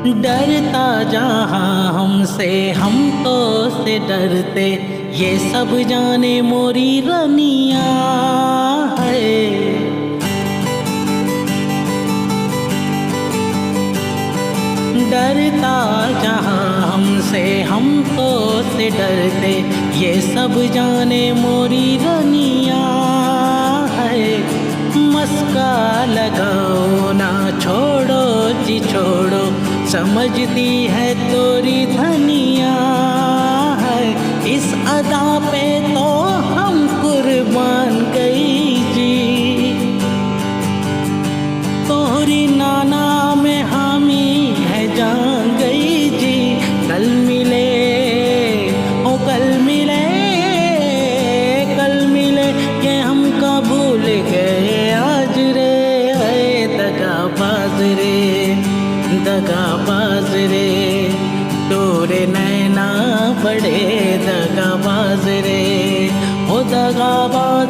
डरता जहाँ हमसे हम तो से डरते, ये सब जाने मोरी रनिया है। डरता जहाँ हमसे हम तो से डरते, ये सब जाने मोरी रनिया है। मस्का लगाओ ना छोड़ो जी छोड़ो, समझती है तोरी धनिया है। इस अदा पे तो हम कुर्बान गई जी, तोरी नाना में हामी है जान गई जी। कल मिले ओ कल मिले, कल मिले ये हमका भूल गए आज रे। दगाबाज रे, दगाबाज रे, तोरे नैना बड़े दगाबाज रे, ओ दगाबाज।